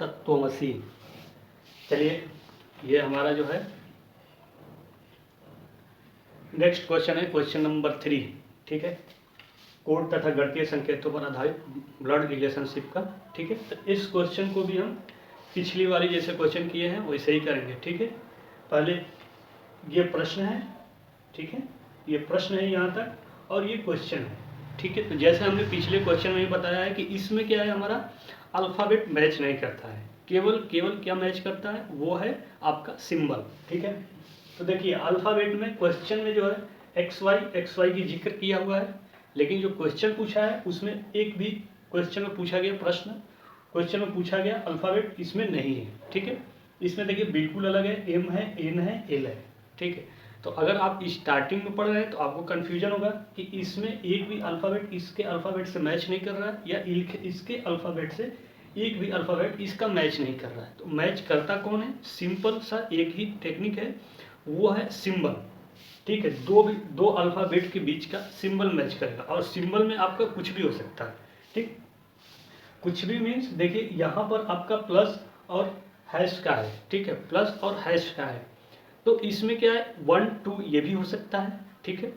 तत्वमसी। चलिए ये हमारा जो है नेक्स्ट क्वेश्चन है, क्वेश्चन नंबर 3। ठीक है, कोड तथा गणितीय संकेतों पर आधारित ब्लड रिलेशनशिप का। ठीक है, तो इस क्वेश्चन को भी हम पिछली वाली जैसे क्वेश्चन किए हैं वैसे ही करेंगे। ठीक है, पहले ये प्रश्न है। ठीक है, ये प्रश्न है यहाँ तक और ये क्वेश्चन है। ठीक है, तो जैसे हमने पिछले क्वेश्चन में ही बताया है कि इसमें क्या है, हमारा अल्फ़ाबेट मैच नहीं करता है, केवल क्या मैच करता है, वो है आपका सिंबल। ठीक है, तो देखिए अल्फ़ाबेट में क्वेश्चन में जो है एक्स वाई की जिक्र किया हुआ है, लेकिन जो क्वेश्चन पूछा है उसमें एक भी क्वेश्चन में पूछा गया क्वेश्चन में पूछा गया अल्फ़ाबेट इसमें नहीं है। ठीक है, इसमें देखिए बिल्कुल अलग है, एम है, एन है, एल है। ठीक है, तो अगर आप स्टार्टिंग में पढ़ रहे हैं तो आपको कन्फ्यूजन होगा कि इसमें एक भी अल्फ़ाबेट इसके अल्फ़ाबेट से मैच नहीं कर रहा है, या इसके अल्फ़ाबेट से एक भी अल्फ़ाबेट इसका मैच नहीं कर रहा है। तो मैच करता कौन है, सिंपल सा एक ही टेक्निक है, वो है सिंबल। ठीक है, दो अल्फ़ाबेट के बीच का सिंबल मैच करेगा, और सिंबल में आपका कुछ भी हो सकता है। ठीक, कुछ भी मीन्स देखिए यहाँ पर आपका प्लस और हैश का है। ठीक है, प्लस और हैश का है, तो इसमें क्या है 1 2 ये भी हो सकता है। ठीक है,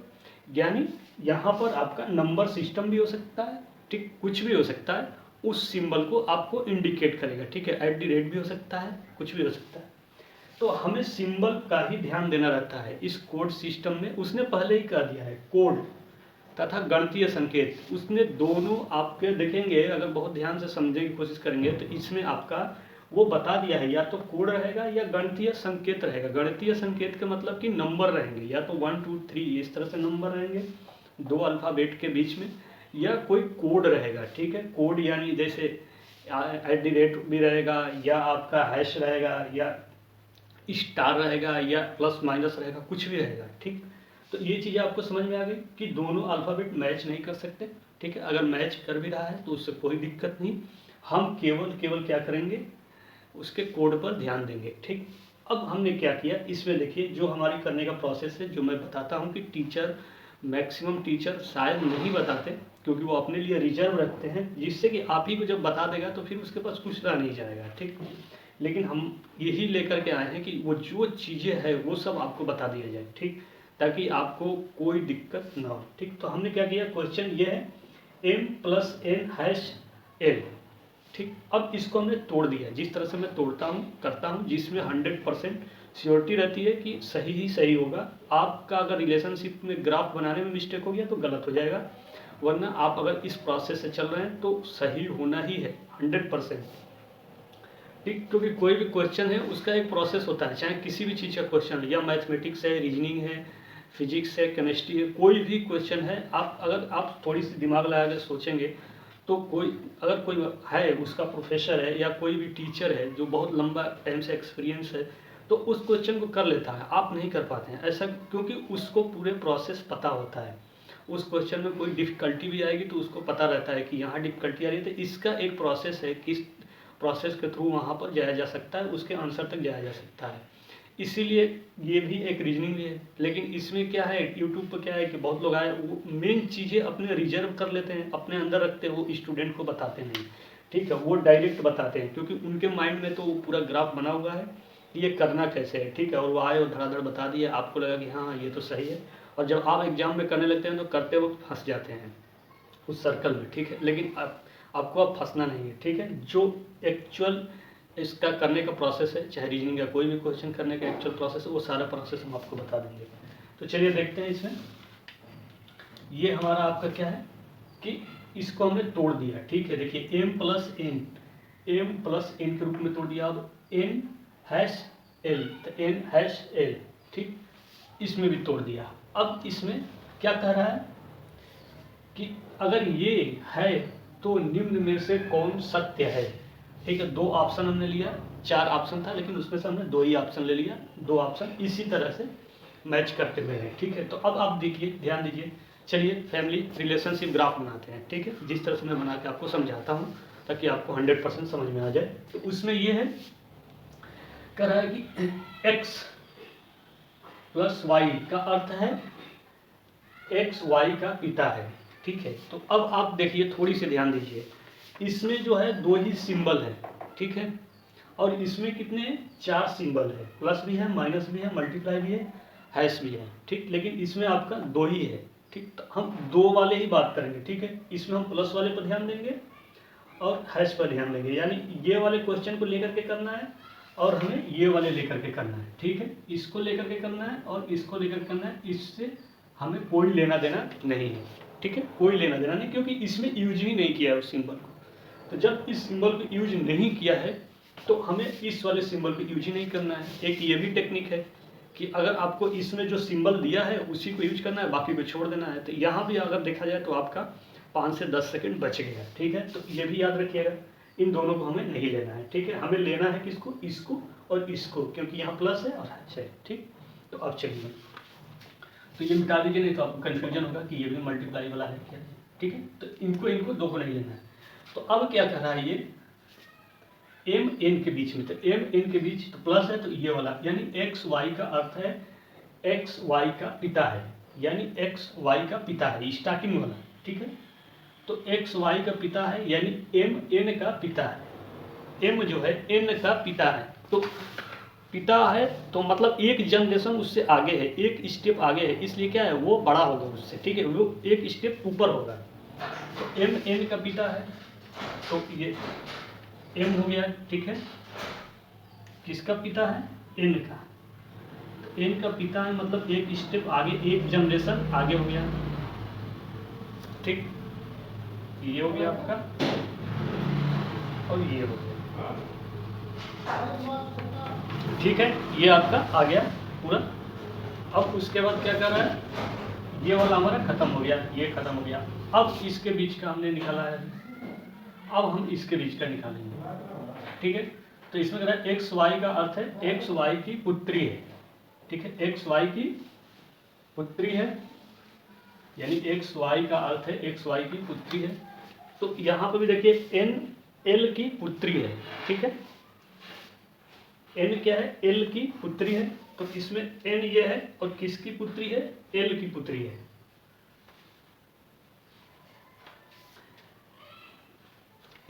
यानी यहाँ पर आपका नंबर सिस्टम भी हो सकता है। ठीक, कुछ भी हो सकता है, उस सिंबल को आपको इंडिकेट करेगा। ठीक है, @ भी हो सकता है, कुछ भी हो सकता है। तो हमें सिंबल का ही ध्यान देना रहता है इस कोड सिस्टम में। उसने पहले ही कह दिया है कोड तथा गणितीय संकेत, उसने दोनों आपके देखेंगे, अगर बहुत ध्यान से समझने की कोशिश करेंगे तो इसमें आपका वो बता दिया है, या तो कोड रहेगा या गणितीय संकेत रहेगा। गणितीय संकेत का मतलब कि नंबर रहेंगे, या तो 1 2 3 इस तरह से नंबर रहेंगे दो अल्फ़ाबेट के बीच में, या कोई कोड रहेगा। ठीक है, कोड यानी जैसे @ भी रहेगा, या आपका हैश रहेगा, या स्टार रहेगा, या प्लस माइनस रहेगा, कुछ भी रहेगा। ठीक, तो ये चीज़ें आपको समझ में आ गई कि दोनों अल्फ़ाबेट मैच नहीं कर सकते। ठीक है, अगर मैच कर भी रहा है तो उससे कोई दिक्कत नहीं, हम केवल क्या करेंगे, उसके कोड पर ध्यान देंगे। ठीक, अब हमने क्या किया इसमें देखिए, जो हमारी करने का प्रोसेस है, जो मैं बताता हूँ कि टीचर मैक्सिमम टीचर शायद नहीं बताते, क्योंकि वो अपने लिए रिजर्व रखते हैं, जिससे कि आप ही को जब बता देगा तो फिर उसके पास कुछ रह नहीं जाएगा। ठीक, लेकिन हम यही लेकर के आए हैं कि वो जो चीज़ें हैं वो सब आपको बता दिया जाए। ठीक, ताकि आपको कोई दिक्कत ना हो। ठीक, तो हमने क्या किया, क्वेश्चन ये है m + n #l। ठीक, अब इसको हमने तोड़ दिया जिस तरह से मैं तोड़ता हूँ करता हूँ, जिसमें 100% श्योरिटी रहती है कि सही ही सही होगा। आपका अगर रिलेशनशिप में ग्राफ बनाने में मिस्टेक हो गया तो गलत हो जाएगा, वरना आप अगर इस प्रोसेस से चल रहे हैं तो सही होना ही है 100%। ठीक, क्योंकि कोई भी क्वेश्चन है उसका एक प्रोसेस होता है, चाहे किसी भी चीज़ का क्वेश्चन है, या मैथमेटिक्स है, रीजनिंग है, फिजिक्स है, केमिस्ट्री है, कोई भी क्वेश्चन है, अगर आप थोड़ी सी दिमाग लगा कर सोचेंगे तो अगर कोई है उसका प्रोफेसर है या कोई भी टीचर है जो बहुत लंबा टाइम से एक्सपीरियंस है, तो उस क्वेश्चन को कर लेता है, आप नहीं कर पाते हैं। ऐसा क्योंकि उसको पूरे प्रोसेस पता होता है। उस क्वेश्चन में कोई डिफ़िकल्टी भी आएगी तो उसको पता रहता है कि यहाँ डिफ़िकल्टी आ रही है, तो इसका एक प्रोसेस है, किस प्रोसेस के थ्रू वहाँ पर जाया जा सकता है, उसके आंसर तक जाया जा सकता है। इसीलिए ये भी एक रीजनिंग भी है। लेकिन इसमें क्या है, यूट्यूब पर क्या है कि बहुत लोग आए वो मेन चीज़ें अपने रिजर्व कर लेते हैं, अपने अंदर रखते हैं, वो स्टूडेंट को बताते नहीं। ठीक है, वो डायरेक्ट बताते हैं, क्योंकि उनके माइंड में तो वो पूरा ग्राफ बना हुआ है ये करना कैसे है। ठीक है, और वो आए और धड़ाधड़ बता दिए, आपको लगा कि हाँ ये तो सही है, और जब आप एग्जाम में करने लगते हैं तो करते वक्त फंस जाते हैं उस सर्कल में। ठीक है, लेकिन आपको अब फंसना नहीं है। ठीक है, जो एक्चुअल इसका करने का प्रोसेस है, चाहे रीजनिंग का कोई भी क्वेश्चन करने का एक्चुअल प्रोसेस है, वो सारा प्रोसेस हम आपको बता देंगे। तो चलिए देखते हैं इसमें। ये हमारा आपका क्या है कि इसको हमने तोड़ दिया। ठीक है, देखिए m + n के रूप में तोड़ दिया। अब n #l, तो n #l। ठीक, इसमें भी तोड़ दिया। अब इसमें क्या कह रहा है कि अगर ये है तो निम्न में से कौन सत्य है। ठीक है, 2 ऑप्शन हमने लिया, 4 ऑप्शन था लेकिन उसमें से हमने 2 ही ऑप्शन ले लिया। 2 ऑप्शन इसी तरह से मैच करते हुए हैं। ठीक है, तो अब आप देखिए, ध्यान दीजिए। चलिए फैमिली रिलेशनशिप ग्राफ बनाते हैं। ठीक है, जिस तरह से मैं बना के आपको समझाता हूँ ताकि आपको 100% समझ में आ जाए। तो उसमें ये है, कह रहा है कि x + y का अर्थ है x y का पिता है। ठीक है, तो अब आप देखिए, थोड़ी सी ध्यान दीजिए, इसमें जो है 2 ही सिंबल है। ठीक है, और इसमें कितने 4 सिंबल है, प्लस भी है, माइनस भी है, मल्टीप्लाई भी है, हैश भी है, ठीक। लेकिन इसमें आपका 2 ही है, ठीक। तो हम 2 वाले ही बात करेंगे, ठीक है। इसमें हम प्लस वाले पर ध्यान देंगे और हैश पर ध्यान देंगे, यानी ये वाले क्वेश्चन को लेकर के करना है और हमें ये वाले लेकर के करना है, ठीक है। इसको लेकर के करना है और इसको लेकर के करना है, इससे हमें कोई लेना देना नहीं है, ठीक है, कोई लेना देना नहीं, क्योंकि इसमें यूज ही नहीं किया है उस सिंबल को। तो जब इस सिंबल को यूज नहीं किया है तो हमें इस वाले सिंबल को यूज ही नहीं करना है। एक ये भी टेक्निक है कि अगर आपको इसमें जो सिंबल दिया है उसी को यूज करना है, बाकी को छोड़ देना है। तो यहाँ भी अगर देखा जाए तो आपका 5 से 10 सेकंड बच गया, ठीक है। तो ये भी याद रखिएगा, इन दोनों को हमें नहीं लेना है, ठीक है। हमें लेना है किसको, इसको और इसको, क्योंकि यहाँ प्लस है और हैश है, ठीक। तो अब चलिए, तो ये मिटा दीजिए, नहीं तो आपको कन्फ्यूजन होगा कि ये भी मल्टीप्लाई वाला है क्या, ठीक है। तो इनको दो को नहीं लेना है। तो अब क्या कर रहा है ये एम एन के बीच में, तो एम एन के बीच तो प्लस है, तो ये वाला यानी एक्स वाई का अर्थ है एक्स वाई का पिता है, यानी एक्स वाई का पिता है, स्टार्टिंग वाला, ठीक है। तो एक्स वाई का पिता है यानी एम एन का पिता है, एम जो है एन का पिता है। तो पिता है तो मतलब एक जनरेशन उससे आगे है, एक स्टेप आगे है, इसलिए क्या है वो बड़ा होगा उससे, ठीक है, वो एक स्टेप ऊपर होगा। तो एम एन का पिता है, तो ये एम हो गया, ठीक है। किसका पिता है, एन का। तो एन का पिता है मतलब एक स्टेप आगे, एक जनरेशन आगे हो गया, ठीक। ये हो गया आपका और ये हो गया, ठीक है। ये आपका आ गया पूरा। अब उसके बाद क्या कर रहा है, ये वाला हमारा खत्म हो गया, ये खत्म हो गया। अब इसके बीच का हमने निकाला है, अब हम इसके बीच का निकालेंगे, ठीक है। तो इसमें कह रहा है एक्स वाई का अर्थ है एक्स वाई की पुत्री है, ठीक है, एक्स वाई की पुत्री है, यानी एक्स वाई का अर्थ है एक्स वाई की पुत्री है। तो यहाँ पर भी देखिए एन एल की पुत्री है, ठीक है। एन क्या है, एल की पुत्री है। तो इसमें एन ये है और किसकी पुत्री है, एल की पुत्री है।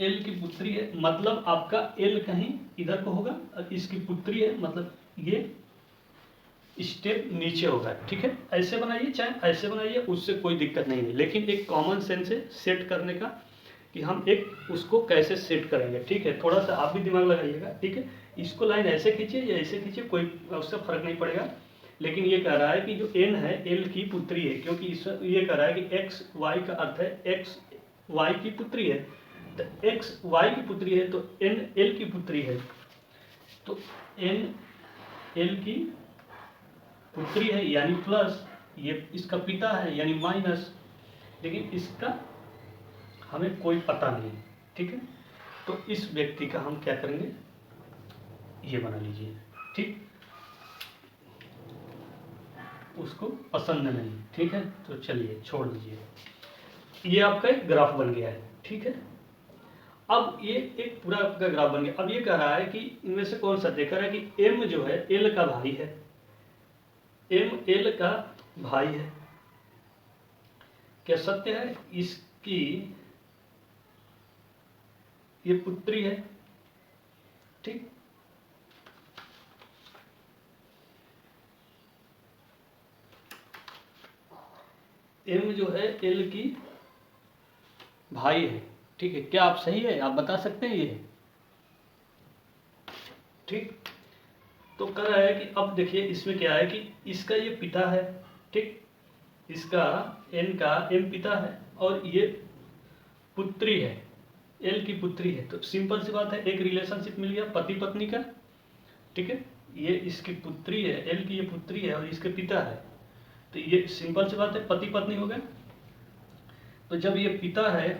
एल की पुत्री है मतलब आपका एल कहीं इधर को होगा और इसकी पुत्री है मतलब ये स्टेप नीचे होगा, ठीक है। ऐसे बनाइए चाहे ऐसे बनाइए, उससे कोई दिक्कत नहीं है, लेकिन एक कॉमन सेंस है सेट करने का कि हम एक उसको कैसे सेट करेंगे, ठीक है। थोड़ा सा आप भी दिमाग लगाइएगा, ठीक है। इसको लाइन ऐसे खींचिए या ऐसे खींचिए, कोई उससे फर्क नहीं पड़ेगा। लेकिन ये कह रहा है कि जो एन है एल की पुत्री है, क्योंकि इस ये कह रहा है कि एक्स वाई का अर्थ है एक्स वाई की पुत्री है। तो एक्स वाई की पुत्री है तो एन एल की पुत्री है, तो एन एल की पुत्री है यानी प्लस, ये इसका पिता है यानी माइनस, लेकिन इसका हमें कोई पता नहीं, ठीक है। तो इस व्यक्ति का हम क्या करेंगे, ये बना लीजिए, ठीक। उसको पसंद नहीं, ठीक है, तो चलिए छोड़ दीजिए। ये आपका एक ग्राफ बन गया है, ठीक है। अब ये एक पूरा आपका ग्राफ बन गया। अब ये कह रहा है कि इनमें से कौन सा, देखा रहा है कि एम जो है एल का भाई है, एम एल का भाई है, क्या सत्य है, इसकी ये पुत्री है, ठीक। एम जो है एल की भाई है, ठीक है। क्या आप सही है, आप बता सकते हैं ये, ठीक। तो कह रहा है कि अब देखिए इसमें क्या है कि इसका ये पिता है, ठीक, इसका एन का एम पिता है और ये पुत्री है, एल की पुत्री है। तो सिंपल सी बात है, एक रिलेशनशिप मिल गया पति पत्नी का, ठीक है। ये इसकी पुत्री है, एल की ये पुत्री है और इसके पिता है, तो ये सिंपल सी बात है पति पत्नी हो गए। तो जब ये पिता है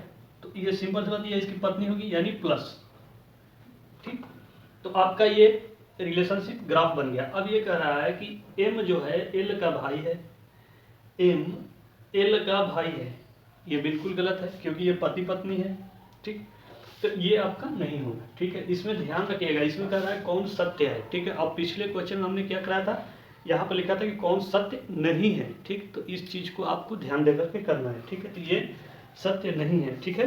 तो ये सिंपल सी बात ये इसकी पत्नी होगी यानी प्लस, ठीक। तो आपका ये रिलेशनशिप ग्राफ बन गया। अब ये कह रहा है कि एम जो है एल का भाई है, एम एल का भाई है, ये बिल्कुल गलत है क्योंकि ये पति पत्नी है, ठीक। तो ये आपका नहीं होगा, ठीक है। इसमें ध्यान रखिएगा, इसमें कह रहा है कौन सत्य है, ठीक है। अब पिछले क्वेश्चन में हमने क्या कराया था, यहाँ पर लिखा था कि कौन सत्य नहीं है, ठीक। तो इस चीज को आपको ध्यान देकर के करना है, ठीक है। तो ये सत्य नहीं है, ठीक है।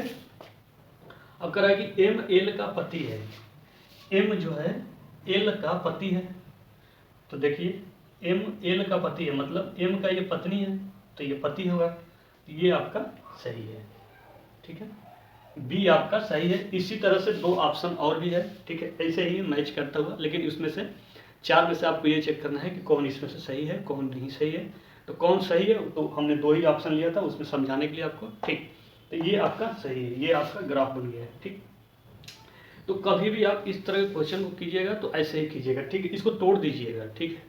अब कह रहा है कि एम एल का पति है, एम जो है एल का पति है, तो देखिए एम एल का पति है, मतलब एम का ये पत्नी है, तो ये पति होगा, ये आपका सही है, ठीक है, बी आपका सही है। इसी तरह से 2 ऑप्शन और भी है, ठीक है, ऐसे ही मैच करता हुआ, लेकिन इसमें से 4 में से आपको ये चेक करना है कि कौन इसमें से सही है कौन नहीं सही है। तो कौन सही है, तो हमने 2 ही ऑप्शन लिया था उसमें समझाने के लिए आपको, ठीक। तो ये आपका सही है, ये आपका ग्राफ बन गया है, ठीक। तो कभी भी आप इस तरह के क्वेश्चन को कीजिएगा तो ऐसे ही कीजिएगा, ठीक है, इसको तोड़ दीजिएगा, ठीक है।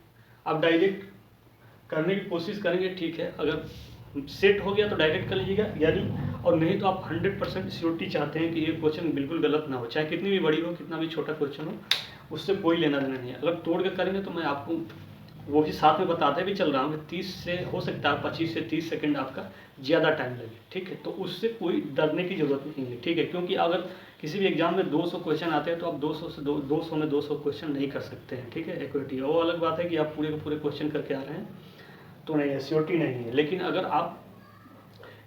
आप डायरेक्ट करने की कोशिश करेंगे, ठीक है, अगर सेट हो गया तो डायरेक्ट कर लीजिएगा, यानी और नहीं तो आप 100% श्योरिटी चाहते हैं कि ये क्वेश्चन बिल्कुल गलत ना हो, चाहे कितनी भी बड़ी हो कितना भी छोटा क्वेश्चन हो, उससे कोई लेना देना नहीं है। अगर तोड़ के करेंगे तो मैं आपको वो भी साथ में बताते भी चल रहा हूँ कि 30 से हो सकता है 25 से 30 सेकंड आपका ज़्यादा टाइम लगे, ठीक है, तो उससे कोई डरने की ज़रूरत नहीं है, ठीक है, क्योंकि अगर किसी भी एग्जाम में 200 क्वेश्चन आते हैं तो आप 200 में 200 क्वेश्चन नहीं कर सकते हैं, ठीक है, एक्यूरेटी। वो अलग बात है कि आप पूरे के पूरे क्वेश्चन करके आ रहे हैं तो नहीं है, श्योरिटी नहीं है। लेकिन अगर आप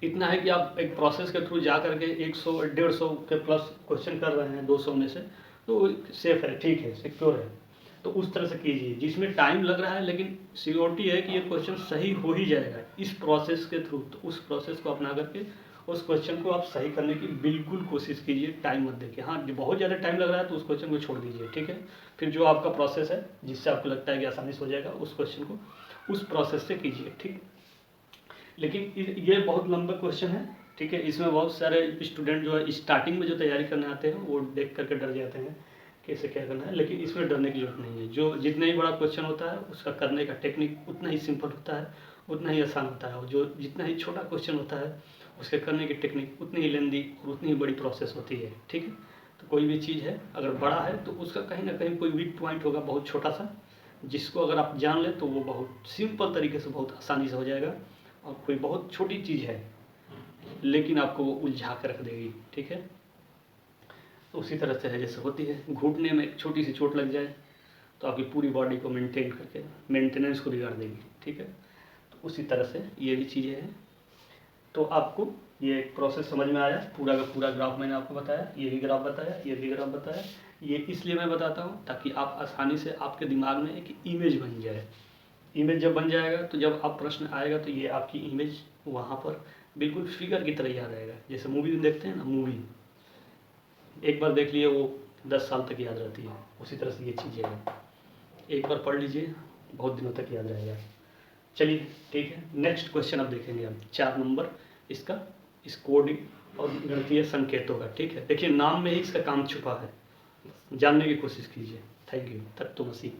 इतना है कि आप एक प्रोसेस के थ्रू जा करके 100 150 के प्लस क्वेश्चन कर रहे हैं 200 में से, तो सेफ है, ठीक है, सिक्योर है, तो उस तरह से कीजिए जिसमें टाइम लग रहा है लेकिन सिक्योरिटी है कि ये क्वेश्चन सही हो ही जाएगा इस प्रोसेस के थ्रू। तो उस प्रोसेस को अपना करके उस क्वेश्चन को आप सही करने की बिल्कुल कोशिश कीजिए, टाइम मत देखिए। हाँ, बहुत ज़्यादा टाइम लग रहा है तो उस क्वेश्चन को छोड़ दीजिए, ठीक है। फिर जो आपका प्रोसेस है जिससे आपको लगता है कि आसानी से हो जाएगा उस क्वेश्चन को उस प्रोसेस से कीजिए, ठीक। लेकिन ये बहुत लंबा क्वेश्चन है, ठीक है, इसमें बहुत सारे स्टूडेंट जो है स्टार्टिंग में जो तैयारी करने आते हैं वो देख करके डर जाते हैं कैसे क्या करना है, लेकिन इसमें डरने की जरूरत नहीं है। जो जितना ही बड़ा क्वेश्चन होता है उसका करने का टेक्निक उतना ही सिंपल होता है, उतना ही आसान होता है, और जो जितना ही छोटा क्वेश्चन होता है उसके करने की टेक्निक उतनी ही लेंदी और उतनी ही बड़ी प्रोसेस होती है, ठीक है। तो कोई भी चीज़ है अगर बड़ा है तो उसका कहीं ना कहीं कोई वीक पॉइंट होगा बहुत छोटा सा, जिसको अगर आप जान लें तो वो बहुत सिंपल तरीके से बहुत आसानी से हो जाएगा। और कोई बहुत छोटी चीज़ है लेकिन आपको वो उलझा कर रख देगी, ठीक है। तो उसी तरह से है जैसे होती है घुटने में एक छोटी सी चोट लग जाए तो आपकी पूरी बॉडी को मेंटेन करके मेंटेनेंस को बिगाड़ देगी, ठीक है। तो उसी तरह से ये भी चीज़ें हैं। तो आपको ये एक प्रोसेस समझ में आया, पूरा का पूरा ग्राफ मैंने आपको बताया, ये भी ग्राफ बताया, ये भी ग्राफ बताया। ये इसलिए मैं बताता हूँ ताकि आप आसानी से आपके दिमाग में एक इमेज बन जाए। इमेज जब बन जाएगा तो जब आप प्रश्न आएगा तो ये आपकी इमेज वहाँ पर बिल्कुल फिगर की तरह याद आएगा। जैसे मूवी में देखते हैं ना, मूवी एक बार देख लिए वो 10 साल तक याद रहती है, उसी तरह से ये चीज़ें हैं, एक बार पढ़ लीजिए बहुत दिनों तक याद रहेगा। चलिए ठीक है, नेक्स्ट क्वेश्चन अब देखेंगे हम 4 नंबर इसका, इस कोडिंग और गणितीय संकेतों का, ठीक है। देखिए नाम में ही इसका काम छुपा है, जानने की कोशिश कीजिए। थैंक यू, तत्वमसी।